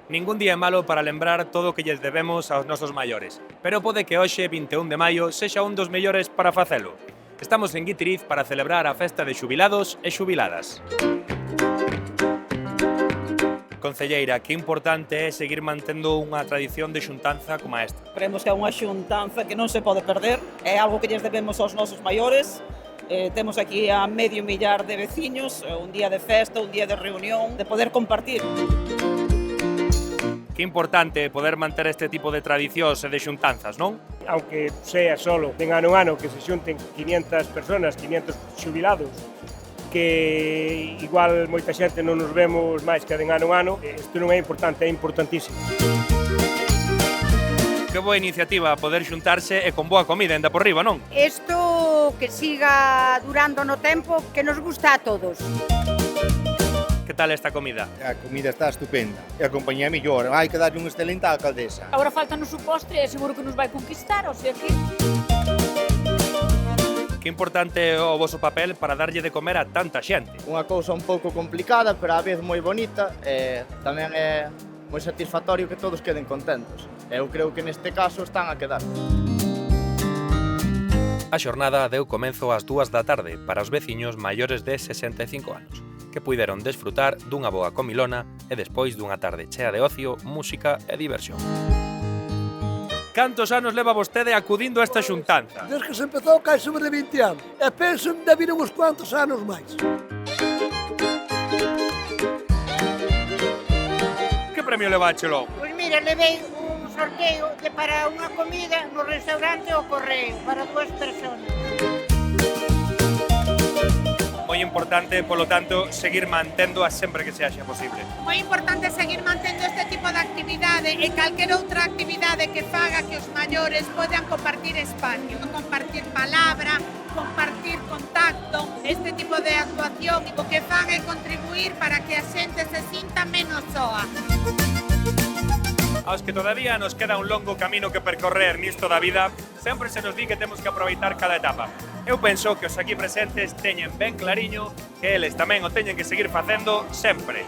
Ningún día é malo para lembrar todo o que lles debemos aos nosos maiores, pero pode que hoxe, 21 de maio, sexa un dos mellores para facelo. Estamos en Guitiriz para celebrar a festa de xubilados e xubiladas. Concelleira, que importante é seguir mantendo unha tradición de xuntanza como esta. Creemos que é unha xuntanza que non se pode perder, é algo que lles debemos aos nosos maiores. Temos aquí a medio millar de veciños, un día de festa, un día de reunión, de poder compartir. Que importante poder manter este tipo de tradicións e de xuntanzas, non? Aunque sea solo de ano en ano que se xunten 500 personas, 500 xubilados, que igual moita xente non nos vemos máis que de ano en ano, isto non é importante, é importantísimo. Que boa iniciativa poder xuntarse e con boa comida ainda por riba, non? Isto que siga durando no tempo, que nos gusta a todos. Que tal esta comida? A comida está estupenda e a compañía é mellor, hai que darlle un excelente á alcaldesa. Agora falta-nos o postre e seguro que nos vai conquistar, o sea que... Que importante é o voso papel para darlle de comer a tanta xente. Unha cousa un pouco complicada, pero á vez moi bonita e tamén é moi satisfactorio que todos queden contentos. Eu creo que neste caso están a quedar. A xornada deu comenzo ás 2 da tarde para os veciños maiores de 65 anos, que puideron desfrutar dunha boa comilona e despois dunha tarde chea de ocio, música e diversión. Cantos anos leva vostede acudindo a esta xuntanza? Desde que se empezou cai sobre 20 anos. E penso en vir uns cuantos anos máis. Que premio leváchelo? Pois mira, levei un sorteo para unha comida no restaurante O Correo, para 2 personas. Moi importante, polo tanto, seguir mantendo-a sempre que se haxa posible. Moi importante seguir mantendo este tipo de actividade e calquera outra actividade que faga que os maiores podan compartir espacio, compartir palabra, compartir contacto, este tipo de actuación o que fan é contribuir para que a xente se sinta menos soa. Aos que todavía nos queda un longo camino que percorrer nisto da vida, sempre se nos di que temos que aproveitar cada etapa. Eu penso que os aquí presentes teñen ben clariño que eles tamén o teñen que seguir facendo sempre.